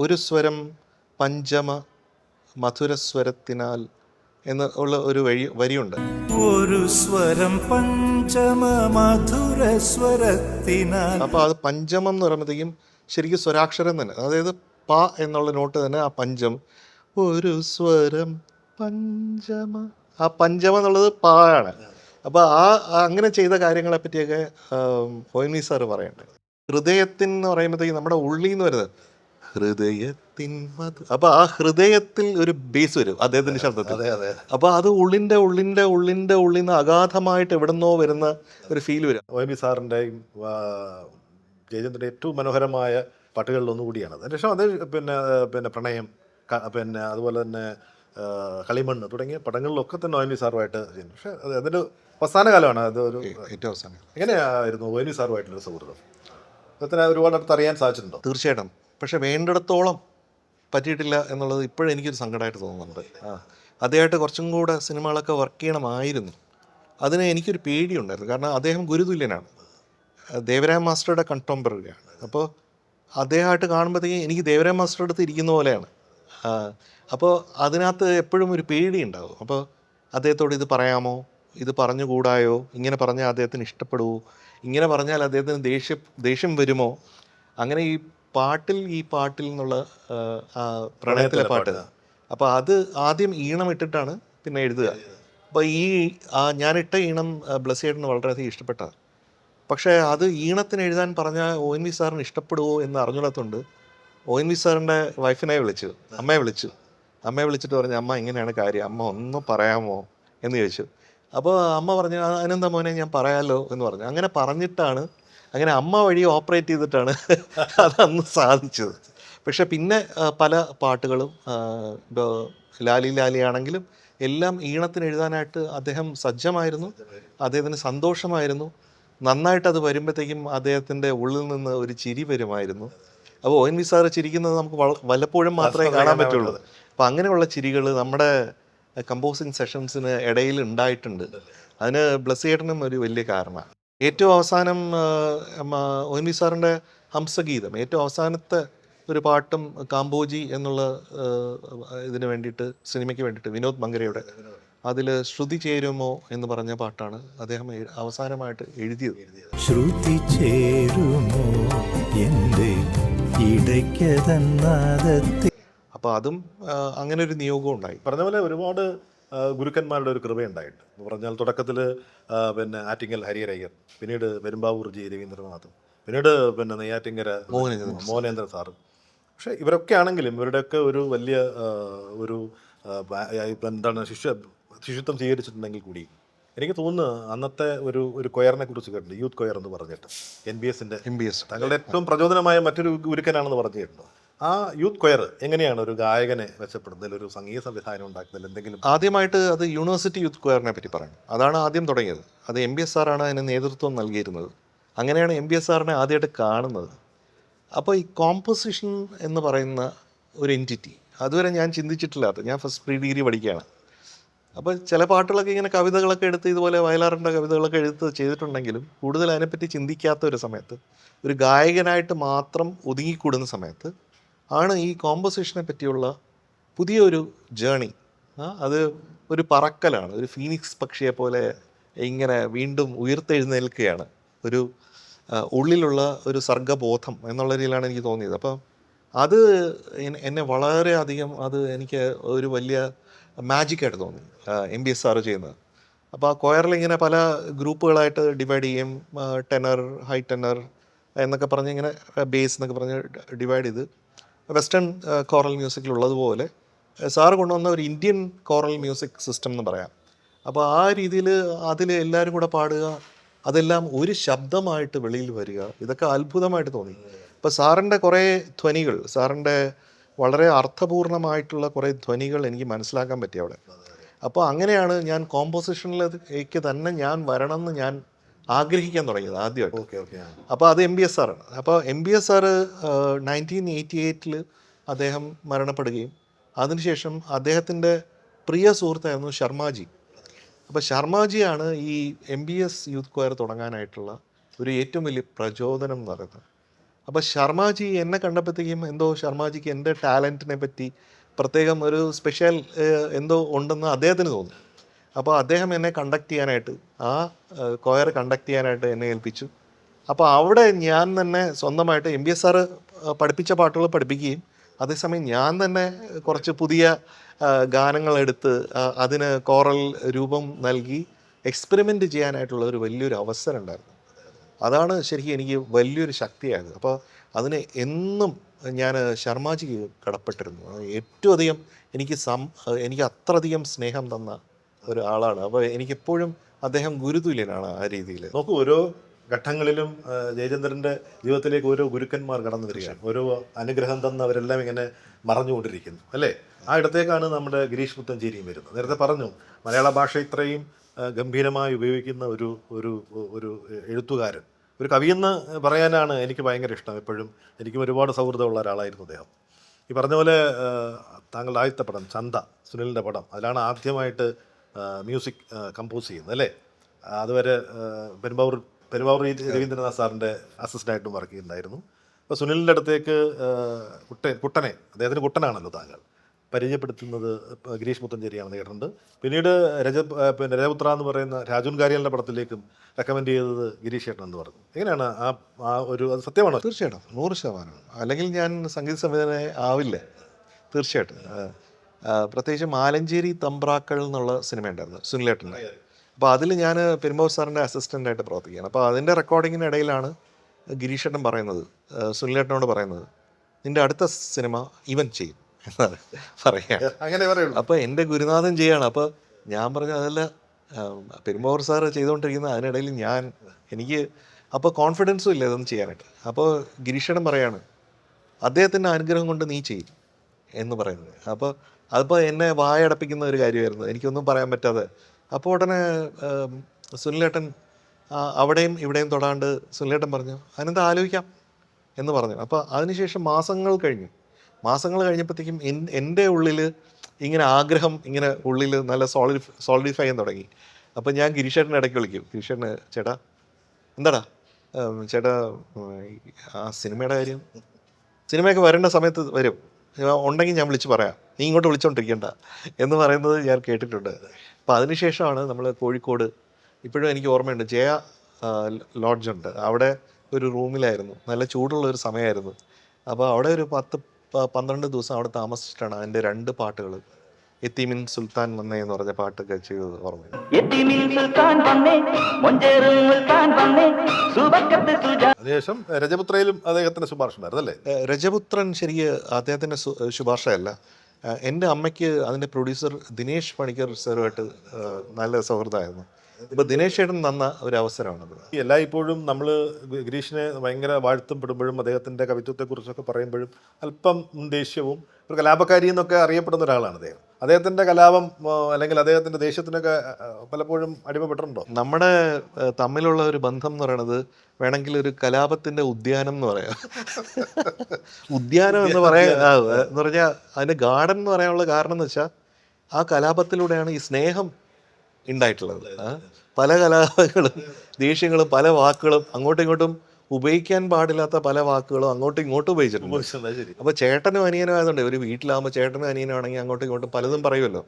ഒരു സ്വരം പഞ്ചമ മധുരസ്വരത്തിനാൽ എന്ന് ഉള്ള ഒരു വരിയുണ്ട്. ഒരു സ്വരം പഞ്ചമ മധുരസ്വരത്തിനാൽ. അപ്പോൾ അത് പഞ്ചമം എന്ന് പറയുമ്പോഴത്തേക്കും ശരിക്കും സ്വരാക്ഷരം തന്നെ, അതായത് പ എന്നുള്ള നോട്ട് തന്നെ ആ പഞ്ചം, ഒരു സ്വരം പഞ്ചമ, ആ പഞ്ചമം എന്നുള്ളത് പ ആണ്. അപ്പോൾ അങ്ങനെ ചെയ്ത കാര്യങ്ങളെ പറ്റിയൊക്കെ ONV സാറ് പറയണ്ടേ. ഹൃദയത്തിൻ എന്ന് പറയുമ്പോഴത്തേക്കും നമ്മുടെ ഉള്ളിൽ നിന്ന് വരുന്നത് ഹൃദയത്തിൻ മധു. അപ്പോൾ ആ ഹൃദയത്തിൽ ഒരു ബേസ് വരും അദ്ദേഹത്തിൻ്റെ ശബ്ദത്തിൽ. അപ്പോൾ അത് ഉള്ളിൻ്റെ നിന്ന് അഗാധമായിട്ട് എവിടുന്നോ വരുന്ന ഒരു ഫീൽ വരും. ONV സാറിൻ്റെയും ജയചന്ദ്രൻ്റെ ഏറ്റവും മനോഹരമായ പാട്ടുകളിലൊന്നുകൂടിയാണ്. അതിനുശേഷം അത് പിന്നെ പ്രണയം, പിന്നെ അതുപോലെ തന്നെ കളിമണ്ണ് തുടങ്ങിയ പടങ്ങളിലൊക്കെ തന്നെ ONV സാറുമായിട്ട് ചെയ്യുന്നു. പക്ഷേ അതിൻ്റെ അവസാന കാലമാണ് അത് ഒരു ഏറ്റവും അവസാനം. എങ്ങനെയായിരുന്നു ONV സാറുമായിട്ടുള്ള സൗഹൃദം? അതിന് ഒരുപാട് അടുത്ത് അറിയാൻ സാധിച്ചിട്ടുണ്ടോ? തീർച്ചയായിട്ടും. പക്ഷെ വേണ്ടിടത്തോളം പറ്റിയിട്ടില്ല എന്നുള്ളത് ഇപ്പോഴും എനിക്കൊരു സങ്കടമായിട്ട് തോന്നുന്നുണ്ട്. അദ്ദേഹമായിട്ട് കുറച്ചും കൂടെ സിനിമകളൊക്കെ വർക്ക് ചെയ്യണമായിരുന്നു. അതിന് എനിക്കൊരു പേടിയുണ്ടായിരുന്നു. കാരണം അദ്ദേഹം ഗുരുതുല്യനാണ്, ദേവരായ മാസ്റ്ററുടെ കണ്ടംപററിയാണ്. അപ്പോൾ അദ്ദേഹമായിട്ട് കാണുമ്പോഴത്തേക്കും എനിക്ക് ദേവരായ മാസ്റ്ററുടെ അടുത്ത് ഇരിക്കുന്ന പോലെയാണ്. അപ്പോൾ അതിനകത്ത് എപ്പോഴും ഒരു പേടി ഉണ്ടാവും. അപ്പോൾ അദ്ദേഹത്തോട് ഇത് പറയാമോ, ഇത് പറഞ്ഞുകൂടായോ, ഇങ്ങനെ പറഞ്ഞാൽ അദ്ദേഹത്തിന് ഇഷ്ടപ്പെടുമോ, ഇങ്ങനെ പറഞ്ഞാൽ അദ്ദേഹത്തിന് ദേഷ്യം വരുമോ. അങ്ങനെ ഈ പാട്ടിൽ നിന്നുള്ള പ്രണയത്തിലെ പാട്ട്, അപ്പോൾ അത് ആദ്യം ഈണം ഇട്ടിട്ടാണ് പിന്നെ എഴുതുക. അപ്പോൾ ഞാനിട്ട ഈണം ബ്ലസ്സിയേട്ടന് വളരെയധികം ഇഷ്ടപ്പെട്ടതാണ്. പക്ഷേ അത് ഈണത്തിന് എഴുതാൻ പറഞ്ഞാൽ ONV സാറിന് ഇഷ്ടപ്പെടുമോ എന്ന് അറിഞ്ഞിടത്തുകൊണ്ട് ONV സാറിൻ്റെ വൈഫിനെ വിളിച്ചു, അമ്മയെ വിളിച്ചിട്ട് പറഞ്ഞു, അമ്മ ഇങ്ങനെയാണ് കാര്യം, അമ്മ ഒന്ന് പറയാമോ എന്ന് ചോദിച്ചു. അപ്പോൾ അമ്മ പറഞ്ഞു അതിനെന്താ മോനെ ഞാൻ പറയാമല്ലോ എന്ന് പറഞ്ഞു. അങ്ങനെ പറഞ്ഞിട്ടാണ്, അങ്ങനെ അമ്മ വഴി ഓപ്പറേറ്റ് ചെയ്തിട്ടാണ് അതന്ന് സാധിച്ചത്. പക്ഷെ പിന്നെ പല പാട്ടുകളും ഇപ്പോൾ ലാലി ലാലി ആണെങ്കിലും എല്ലാം ഈണത്തിന് എഴുതാനായിട്ട് അദ്ദേഹം സജ്ജമായിരുന്നു, അദ്ദേഹത്തിന് സന്തോഷമായിരുന്നു. നന്നായിട്ട് അത് വരുമ്പോഴത്തേക്കും അദ്ദേഹത്തിൻ്റെ ഉള്ളിൽ നിന്ന് ഒരു ചിരി വരുമായിരുന്നു. അപ്പോൾ ONV സാറ് ചിരിക്കുന്നത് നമുക്ക് വല്ലപ്പോഴും മാത്രമേ കാണാൻ പറ്റുള്ളൂ. അപ്പോൾ അങ്ങനെയുള്ള ചിരികൾ നമ്മുടെ കമ്പോസിങ് സെഷൻസിന് ഇടയിൽ ഉണ്ടായിട്ടുണ്ട്. അതിന് ബ്ലസ്സിയേട്ടനും ഒരു വലിയ കാരണമാണ്. ഏറ്റവും അവസാനം ONV സാറിൻ്റെ ഹംസഗീതം, ഏറ്റവും അവസാനത്തെ ഒരു പാട്ടും കാമ്പോജി എന്നുള്ള ഇതിന് വേണ്ടിയിട്ട്, സിനിമയ്ക്ക് വേണ്ടിയിട്ട് വിനോദ് മങ്കരയുടെ അതിൽ ശ്രുതി ചേരുമോ എന്ന് പറഞ്ഞ പാട്ടാണ് അദ്ദേഹം അവസാനമായിട്ട് എഴുതിയത്. ശ്രുതി ചേരുമോ എൻ്റെ ഇടയ്ക്കതന്നാദത്തെ. അപ്പോൾ അതും അങ്ങനെ ഒരു നിയോഗം ഉണ്ടായി. പറഞ്ഞ പോലെ ഒരുപാട് ഗുരുക്കന്മാരുടെ ഒരു കൃപയുണ്ടായിട്ടുണ്ട്. പറഞ്ഞാൽ തുടക്കത്തിൽ പിന്നെ ആറ്റിങ്ങൽ ഹരിഹരയ്യർ, പിന്നീട് പെരുമ്പാവൂർ ജി രവീന്ദ്രനാഥും, പിന്നീട് പിന്നെ നെയ്യാറ്റിങ്കര മോഹനേന്ദ്രൻ സാറും. പക്ഷേ ഇവരൊക്കെ ആണെങ്കിലും ഇവരുടെയൊക്കെ ഒരു വലിയ ഒരു എന്താണ് ശിശുത്വം സ്വീകരിച്ചിട്ടുണ്ടെങ്കിൽ കൂടി എനിക്ക് തോന്നുന്നു അന്നത്തെ ഒരു കൊയറിനെ കുറിച്ച് കേട്ടിട്ടുണ്ട്, യൂത്ത് കൊയർ എന്ന് പറഞ്ഞിട്ട്, NBS തങ്ങളുടെ ഏറ്റവും പ്രചോദനമായ മറ്റൊരു ഗുരുക്കനാണെന്ന് പറഞ്ഞിട്ടുണ്ട്. ആ യൂത്ത് കൊയർ എങ്ങനെയാണ് ഒരു ഗായകനെ മെച്ചപ്പെടുന്നതിൽ, ഒരു സംഗീത സംവിധാനം ഉണ്ടാക്കുന്നതിൽ എന്തെങ്കിലും? ആദ്യമായിട്ട് അത് യൂണിവേഴ്സിറ്റി യൂത്ത് കൊയറിനെ പറ്റി പറയണം. അതാണ് ആദ്യം തുടങ്ങിയത്. അത് MBS സാറാണ് അതിന് നേതൃത്വം നൽകിയിരുന്നത്. അങ്ങനെയാണ് MBS സാറിനെ ആദ്യമായിട്ട് കാണുന്നത്. അപ്പോൾ ഈ കോമ്പോസിഷൻ എന്ന് പറയുന്ന ഒരു എൻറ്റിറ്റി അതുവരെ ഞാൻ ചിന്തിച്ചിട്ടില്ലാത്ത, ഞാൻ ഫസ്റ്റ് പ്രീ ഡിഗ്രി പഠിക്കുകയാണ്. അപ്പോൾ ചില പാട്ടുകളൊക്കെ ഇങ്ങനെ കവിതകളൊക്കെ എടുത്ത് ഇതുപോലെ വയലാറിൻ്റെ കവിതകളൊക്കെ എടുത്ത് ചെയ്തിട്ടുണ്ടെങ്കിലും കൂടുതൽ അതിനെപ്പറ്റി ചിന്തിക്കാത്ത ഒരു സമയത്ത്, ഒരു ഗായകനായിട്ട് മാത്രം ഒതുങ്ങിക്കൂടുന്ന സമയത്ത് ആണ് ഈ കോമ്പോസിഷനെ പറ്റിയുള്ള പുതിയൊരു ജേണി. അത് ഒരു പറക്കലാണ്, ഒരു ഫീനിക്സ് പക്ഷിയെ പോലെ ഇങ്ങനെ വീണ്ടും ഉയർത്തെഴുന്നേൽക്കുകയാണ്. ഒരു ഉള്ളിലുള്ള ഒരു സർഗബോധം എന്നുള്ള രീതിയിലാണ് എനിക്ക് തോന്നിയത്. അപ്പം അത് എന്നെ വളരെയധികം, അത് എനിക്ക് ഒരു വലിയ മാജിക്കായിട്ട് തോന്നി MBS സാറ് ചെയ്യുന്നത്. അപ്പോൾ ആ കൊയറിൽ ഇങ്ങനെ പല ഗ്രൂപ്പുകളായിട്ട് ഡിവൈഡ് ചെയ്യും, ടെനർ, ഹൈ ടെനർ എന്നൊക്കെ പറഞ്ഞ്, ഇങ്ങനെ ബേസ് എന്നൊക്കെ പറഞ്ഞ് ഡിവൈഡ് ചെയ്ത് വെസ്റ്റേൺ കോറൽ മ്യൂസിക്കിലുള്ളതുപോലെ സാറ് കൊണ്ടുവന്ന ഒരു ഇന്ത്യൻ കോറൽ മ്യൂസിക് സിസ്റ്റം എന്ന് പറയാം. അപ്പോൾ ആ രീതിയിൽ അതിൽ എല്ലാവരും കൂടെ പാടുക, അതെല്ലാം ഒരു ശബ്ദമായിട്ട് വെളിയിൽ വരിക, ഇതൊക്കെ അത്ഭുതമായിട്ട് തോന്നി. ഇപ്പോൾ സാറിൻ്റെ കുറേ ധ്വനികൾ, സാറിൻ്റെ വളരെ അർത്ഥപൂർണമായിട്ടുള്ള കുറേ ധ്വനികൾ എനിക്ക് മനസ്സിലാക്കാൻ പറ്റി അവിടെ. അപ്പോൾ അങ്ങനെയാണ് ഞാൻ കോമ്പോസിഷനിലേക്ക് തന്നെ ഞാൻ വരണമെന്ന് ഞാൻ ആഗ്രഹിക്കാൻ തുടങ്ങിയത് ആദ്യമായിട്ട്. അപ്പോൾ അത് MBS സാറാണ്. അപ്പോൾ MBS സാറ് 1988 അദ്ദേഹം മരണപ്പെടുകയും അതിനുശേഷം അദ്ദേഹത്തിൻ്റെ പ്രിയ സുഹൃത്തായിരുന്നു ശർമാജി. അപ്പോൾ ശർമാജിയാണ് ഈ MBS യൂത്ത് കൊയർ തുടങ്ങാനായിട്ടുള്ള ഒരു ഏറ്റവും വലിയ പ്രചോദനം എന്ന് പറയുന്നത്. അപ്പോൾ ശർമാജി എന്നെ കണ്ടപ്പോഴത്തേക്കും എന്തോ ശർമാജിക്ക് എൻ്റെ ടാലൻറ്റിനെ പറ്റി പ്രത്യേകം ഒരു സ്പെഷ്യൽ എന്തോ ഉണ്ടെന്ന് അദ്ദേഹത്തിന് തോന്നി. അപ്പോൾ അദ്ദേഹം എന്നെ കണ്ടക്ട് ചെയ്യാനായിട്ട്, ആ കൊയർ കണ്ടക്ട് ചെയ്യാനായിട്ട് എന്നെ ഏൽപ്പിച്ചു. അപ്പോൾ അവിടെ ഞാൻ തന്നെ സ്വന്തമായിട്ട് MBS സാറ് പഠിപ്പിച്ച പാട്ടുകൾ പഠിപ്പിക്കുകയും അതേസമയം ഞാൻ തന്നെ കുറച്ച് പുതിയ ഗാനങ്ങളെടുത്ത് അതിന് കോറൽ രൂപം നൽകി എക്സ്പെരിമെൻ്റ് ചെയ്യാനായിട്ടുള്ള ഒരു വലിയൊരു അവസരം ഉണ്ടായിരുന്നു. അതാണ് ശരിക്കും എനിക്ക് വലിയൊരു ശക്തിയായത്. അപ്പോൾ അതിന് എന്നും ഞാൻ ശർമാജിക്ക് കടപ്പെട്ടിരുന്നു. ഏറ്റവും അധികം എനിക്ക് അത്രയധികം സ്നേഹം തന്ന ഒരാളാണ്. അപ്പോൾ എനിക്കെപ്പോഴും അദ്ദേഹം ഗുരുതുല്യനാണ് ആ രീതിയിൽ. നോക്കൂ, ഓരോ ഘട്ടങ്ങളിലും ജയചന്ദ്രൻ്റെ ജീവിതത്തിലേക്ക് ഓരോ ഗുരുക്കന്മാർ കടന്നു വരികയാണ്. ഓരോ അനുഗ്രഹം തന്നവരെല്ലാം ഇങ്ങനെ മറഞ്ഞുകൊണ്ടിരിക്കുന്നു, അല്ലേ? ആ ഇടത്തേക്കാണ് നമ്മുടെ ഗിരീഷ് പുത്തഞ്ചേരിയും വരുന്നത്. നേരത്തെ പറഞ്ഞു, മലയാള ഭാഷ ഇത്രയും ഗംഭീരമായി ഉപയോഗിക്കുന്ന ഒരു എഴുത്തുകാരൻ, ഒരു കവിയെന്ന് പറയാനാണ് എനിക്ക് ഭയങ്കര ഇഷ്ടം. എപ്പോഴും എനിക്കും ഒരുപാട് സൗഹൃദമുള്ള ഒരാളായിരുന്നു അദ്ദേഹം. ഈ പറഞ്ഞ പോലെ താങ്കളുടെ ആദ്യത്തെ പടം ചന്ത, സുനിലിൻ്റെ പടം, അതിലാണ് ആദ്യമായിട്ട് മ്യൂസിക് കമ്പോസ് ചെയ്യുന്നത്, അല്ലേ? അതുവരെ പെരുമ്പാവൂർ രവീന്ദ്രനാഥ് സാറിൻ്റെ അസിസ്റ്റൻ്റായിട്ടും വർക്ക് ചെയ്യുന്നുണ്ടായിരുന്നു. അപ്പോൾ സുനിലിൻ്റെ അടുത്തേക്ക് കുട്ടനെ, അദ്ദേഹത്തിന് കുട്ടനാണല്ലോ താങ്കൾ, പരിചയപ്പെടുത്തുന്നത് ഗിരീഷ് പുത്തഞ്ചേരിയാണെന്ന് കേട്ടിട്ടുണ്ട്. പിന്നീട് രജപുത്ര എന്ന് പറയുന്ന രാജുൻ കാര്യലിൻ്റെ പടത്തിലേക്കും റെക്കമെൻഡ് ചെയ്തത് ഗിരീഷ് ചേട്ടൻ എന്ന് പറഞ്ഞു. എങ്ങനെയാണ് ആ ഒരു, അത് സത്യമാണോ? തീർച്ചയായിട്ടും 100%. അല്ലെങ്കിൽ ഞാൻ സംഗീത സംവിധാനം ആവില്ല. തീർച്ചയായിട്ടും. പ്രത്യേകിച്ച് മാലഞ്ചേരി തമ്പ്രാക്കൾ എന്നുള്ള സിനിമ ഉണ്ടായിരുന്നു സുനിലേട്ടൻ്റെ. അപ്പോൾ അതിൽ ഞാൻ പെരുമ്പാവൂർ സാറിൻ്റെ അസിസ്റ്റൻ്റായിട്ട് പ്രവർത്തിക്കുകയാണ്. അപ്പോൾ അതിൻ്റെ റെക്കോർഡിങ്ങിനിടയിലാണ് ഗിരീഷേട്ടൻ പറയുന്നത്, സുനിലേട്ടനോട് പറയുന്നത്, നിൻ്റെ അടുത്ത സിനിമ ഇവൻ ചെയ്യും എന്നാണ് പറയുക. അങ്ങനെ പറയുള്ളൂ. അപ്പോൾ എൻ്റെ ഗുരുനാഥൻ ചെയ്യാണ്. അപ്പോൾ ഞാൻ പറഞ്ഞു, അതല്ല, പെരുമ്പാവൂർ സാറ് ചെയ്തുകൊണ്ടിരിക്കുന്ന അതിനിടയിൽ എനിക്ക് അപ്പോൾ കോൺഫിഡൻസും ഇല്ല ഇതൊന്നും ചെയ്യാനായിട്ട്. അപ്പോൾ ഗിരീഷേട്ടൻ പറയാണ് അദ്ദേഹത്തിൻ്റെ അനുഗ്രഹം കൊണ്ട് നീ ചെയ്യും എന്ന് പറയുന്നത്. അപ്പോൾ അതിപ്പോൾ എന്നെ വായടപ്പിക്കുന്ന ഒരു കാര്യമായിരുന്നു, എനിക്കൊന്നും പറയാൻ പറ്റാതെ. അപ്പോൾ ഉടനെ സുനിലേട്ടൻ അവിടെയും ഇവിടെയും തൊടാണ്ട് സുനിലേട്ടൻ പറഞ്ഞു അതിനെന്താ ആലോചിക്കാം എന്ന് പറഞ്ഞു. അപ്പോൾ അതിനുശേഷം മാസങ്ങൾ കഴിഞ്ഞപ്പോഴത്തേക്കും എൻ്റെ ഉള്ളിൽ ഇങ്ങനെ ആഗ്രഹം ഇങ്ങനെ ഉള്ളിൽ നല്ല സോളിഡിഫൈ ചെയ്യാൻ തുടങ്ങി. അപ്പോൾ ഞാൻ ഗിരീഷേട്ടനെ ഇടയ്ക്ക് വിളിക്കും, ഗിരീഷേട്ടന് ചേട്ടാ എന്താടാ ചേട്ടാ ആ സിനിമയുടെ കാര്യം, സിനിമയൊക്കെ വരേണ്ട സമയത്ത് വരും, ഉണ്ടെങ്കിൽ ഞാൻ വിളിച്ച് പറയാം, നീ ഇങ്ങോട്ട് വിളിച്ചോണ്ടിരിക്കണ്ട എന്ന് പറയുന്നത് ഞാൻ കേട്ടിട്ടുണ്ട്. അപ്പോൾ അതിനുശേഷമാണ് നമ്മൾ കോഴിക്കോട്, ഇപ്പോഴും എനിക്ക് ഓർമ്മയുണ്ട്, ജയ ലോഡ്ജുണ്ട്, അവിടെ ഒരു റൂമിലായിരുന്നു, നല്ല ചൂടുള്ള ഒരു സമയമായിരുന്നു. അപ്പോൾ അവിടെ ഒരു 10-12 ദിവസം അവിടെ താമസിച്ചിട്ടാണ് അതിൻ്റെ 2 പാട്ടുകൾ എത്തീമിൻ സുൽത്താൻ വന്നേ എന്ന് പറഞ്ഞ പാട്ടൊക്കെ ചെയ്തത് ഓർമ്മയുണ്ട്. അതിനുശേഷം രജപുത്രയിലും അദ്ദേഹത്തിന്റെ ശുപാർശ ഉണ്ടായിരുന്നു അല്ലേ? രജപുത്രൻ ശരിക്ക് അദ്ദേഹത്തിൻ്റെ ശുപാർശയല്ല. എൻ്റെ അമ്മയ്ക്ക് അതിൻ്റെ പ്രൊഡ്യൂസർ ദിനേശ് പണിക്കർ സാറുമായിട്ട് നല്ല സൗഹൃദമായിരുന്നു. ഇപ്പോൾ ദിനേശ് ചേട്ടൻ തന്ന ഒരു അവസരമാണത്. എല്ലായ്പ്പോഴും നമ്മൾ ഗിരീഷിനെ ഭയങ്കര വാഴ്ത്തപ്പെടുമ്പോഴും അദ്ദേഹത്തിൻ്റെ കവിത്വത്തെക്കുറിച്ചൊക്കെ പറയുമ്പോഴും അല്പം ദേഷ്യവും ഒരു കലാപകാരി എന്നൊക്കെ അറിയപ്പെടുന്ന ഒരാളാണ് അദ്ദേഹം. അദ്ദേഹത്തിൻ്റെ കലാപം അല്ലെങ്കിൽ അദ്ദേഹത്തിൻ്റെ ദേഷ്യത്തിനൊക്കെ പലപ്പോഴും അടിമപ്പെട്ടിട്ടുണ്ടോ? നമ്മുടെ തമ്മിലുള്ള ഒരു ബന്ധം എന്ന് പറയുന്നത് വേണമെങ്കിൽ ഒരു കലാപത്തിൻ്റെ ഉദ്യാനം എന്ന് പറയാം. ഉദ്യാനം എന്ന് പറഞ്ഞാൽ അതിൻ്റെ ഗാർഡൻ എന്ന് പറയാനുള്ള കാരണം എന്ന് വെച്ചാൽ ആ കലാപത്തിലൂടെയാണ് ഈ സ്നേഹം ഉണ്ടായിട്ടുള്ളത്. പല കലാപങ്ങളും ദേഷ്യങ്ങളും പല വാക്കുകളും അങ്ങോട്ടും ഇങ്ങോട്ടും ഉപയോഗിക്കാൻ പാടില്ലാത്ത പല വാക്കുകളും അങ്ങോട്ടും ഇങ്ങോട്ടും ഉപയോഗിച്ചിട്ടുണ്ട്. അപ്പോൾ ചേട്ടനും അനിയനും ആയതുകൊണ്ട് ഒരു വീട്ടിലാകുമ്പോൾ ചേട്ടനും അനിയനും ആണെങ്കിൽ അങ്ങോട്ടും ഇങ്ങോട്ടും പലതും പറയുമല്ലോ,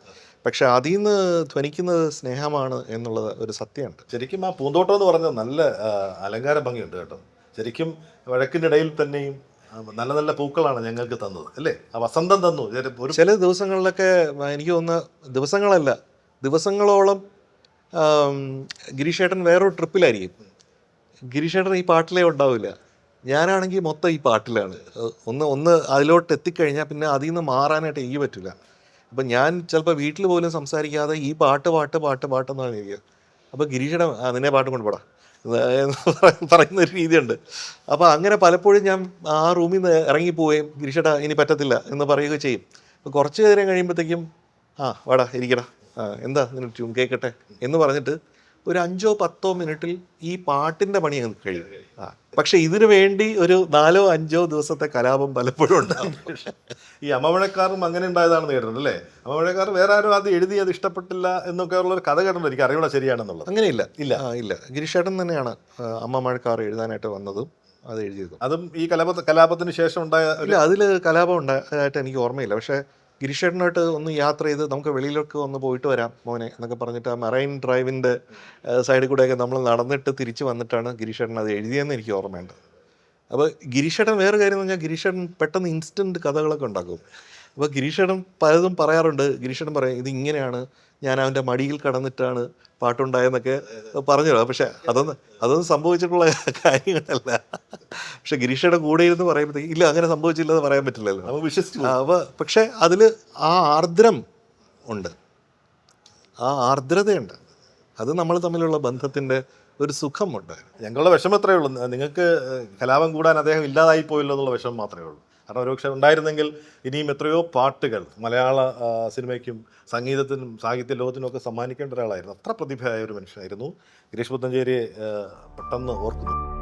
പക്ഷെ അതിൽ നിന്ന് ധ്വനിക്കുന്നത് സ്നേഹമാണ് എന്നുള്ളത് ഒരു സത്യമുണ്ട്. ശരിക്കും ആ പൂന്തോട്ടം എന്ന് പറഞ്ഞാൽ നല്ല അലങ്കാര ഭംഗിയുണ്ട് കേട്ടോ. ശരിക്കും വഴക്കിനിടയിൽ തന്നെയും നല്ല നല്ല പൂക്കളാണ് ഞങ്ങൾക്ക് തന്നത് അല്ലേ? ആ വസന്തം തന്നു. ചില ദിവസങ്ങളിലൊക്കെ എനിക്ക് തോന്നുന്ന ദിവസങ്ങളോളം ഗിരീഷേട്ടൻ വേറൊരു ട്രിപ്പിലായിരിക്കും. ഗിരീഷേട്ടൻ ഈ പാട്ടിലേ ഉണ്ടാവില്ല, ഞാനാണെങ്കിൽ മൊത്തം ഈ പാട്ടിലാണ്. ഒന്ന് അതിലോട്ട് എത്തിക്കഴിഞ്ഞാൽ പിന്നെ അതിൽ നിന്ന് മാറാനായിട്ട് എനിക്ക് പറ്റില്ല. അപ്പം ഞാൻ ചിലപ്പോൾ വീട്ടിൽ പോലും സംസാരിക്കാതെ ഈ പാട്ടെന്നാണ് ഇരിക്കുക. അപ്പോൾ ഗിരീഷേട്ടൻ നിന്നെ പാട്ട് കൊണ്ടുപോടാ എന്ന് പറയുന്നൊരു രീതിയുണ്ട്. അപ്പോൾ അങ്ങനെ പലപ്പോഴും ഞാൻ ആ റൂമിൽ നിന്ന് ഇറങ്ങിപ്പോവുകയും ഗിരീഷേട്ടാ ഇനി പറ്റത്തില്ല എന്ന് പറയുകയും ചെയ്യും. അപ്പോൾ കുറച്ച് നേരം കഴിയുമ്പോഴത്തേക്കും വാടാ ഇരിക്കടാ, എന്താ നിന്നെ ട്യൂൺ കേൾക്കട്ടെ എന്ന് പറഞ്ഞിട്ട് ഒരു 5-10 മിനിറ്റിൽ ഈ പാട്ടിൻ്റെ പണി അങ്ങ് കഴിയും. പക്ഷെ ഇതിനു വേണ്ടി ഒരു 4-5 ദിവസത്തെ കലാപം പലപ്പോഴും ഉണ്ടാകും. ഈ അമ്മമഴക്കാറും അങ്ങനെ ഉണ്ടായതാണെന്ന് കേട്ടിട്ടുണ്ട് അല്ലേ? അമ്മമഴക്കാർ വേറെ ആരും അത് എഴുതി അത് ഇഷ്ടപ്പെട്ടില്ല എന്നൊക്കെ ഉള്ളൊരു കഥ കേട്ടിട്ടുണ്ട്. എനിക്ക് അറിയണം ശരിയാണെന്നുള്ളത്. അങ്ങനെയില്ല, ഇല്ല ഗിരീഷേട്ടൻ തന്നെയാണ് അമ്മ മഴക്കാർ എഴുതാനായിട്ട് വന്നതും അത് എഴുതിയതും. അതും ഈ കലാപത്തിന് ശേഷം ഉണ്ടായ ഇല്ല, അതിൽ കലാപം ഉണ്ടായതായിട്ട് എനിക്ക് ഓർമ്മയില്ല. പക്ഷേ ഗിരീഷേട്ടനായിട്ട് ഒന്ന് യാത്ര ചെയ്ത് നമുക്ക് വെളിയിലൊക്കെ ഒന്ന് പോയിട്ട് വരാം മോനെ എന്നൊക്കെ പറഞ്ഞിട്ട് ആ മറൈൻ ഡ്രൈവിൻ്റെ സൈഡിൽ കൂടെയൊക്കെ നമ്മൾ നടന്നിട്ട് തിരിച്ച് വന്നിട്ടാണ് ഗിരീഷേട്ടൻ അത് എഴുതിയെന്ന് എനിക്ക് ഓർമ്മയുണ്ട്. അപ്പോൾ ഗിരീഷേട്ടൻ വേറെ കാര്യം എന്ന് പറഞ്ഞാൽ ഗിരീഷേട്ടൻ പെട്ടെന്ന് ഇൻസ്റ്റൻറ്റ് കഥകളൊക്കെ ഉണ്ടാക്കും. അപ്പോൾ ഗിരീഷേട്ടൻ പലതും പറയാറുണ്ട്. ഗിരീഷേട്ടൻ പറയും ഇതിങ്ങനെയാണ്, ഞാൻ അവൻ്റെ മടിയിൽ കടന്നിട്ടാണ് പാട്ടുണ്ടായെന്നൊക്കെ പറഞ്ഞു. പക്ഷെ അതൊന്നും സംഭവിച്ചിട്ടുള്ള കാര്യങ്ങളല്ല. പക്ഷെ ഗിരീഷയുടെ കൂടെ ഇരുന്ന് പറയുമ്പോഴത്തേക്ക് ഇല്ല അങ്ങനെ സംഭവിച്ചില്ലെന്ന് പറയാൻ പറ്റില്ലല്ലോ, നമുക്ക് വിശ്വസിച്ചു. അപ്പോൾ പക്ഷെ അതിൽ ആ ആർദ്രം ഉണ്ട്, ആ ആർദ്രതയുണ്ട്. അത് നമ്മൾ തമ്മിലുള്ള ബന്ധത്തിൻ്റെ ഒരു സുഖമുണ്ട്. ഞങ്ങളുടെ വിഷമം എത്രയേ ഉള്ളൂ, നിങ്ങൾക്ക് കലാപം കൂടാൻ അദ്ദേഹം ഇല്ലാതായി പോയല്ലോ എന്നുള്ള വിഷമം മാത്രമേ ഉള്ളൂ. കാരണം ഒരുപക്ഷെ ഉണ്ടായിരുന്നെങ്കിൽ ഇനിയും എത്രയോ പാട്ടുകൾ മലയാള സിനിമയ്ക്കും സംഗീതത്തിനും സാഹിത്യ ലോകത്തിനും ഒക്കെ സമ്മാനിക്കേണ്ട ഒരാളായിരുന്നു. അത്ര പ്രതിഭയായ ഒരു മനുഷ്യനായിരുന്നു. ഗിരീഷ് പുത്തഞ്ചേരിയെ പെട്ടെന്ന് ഓർക്കുന്നു.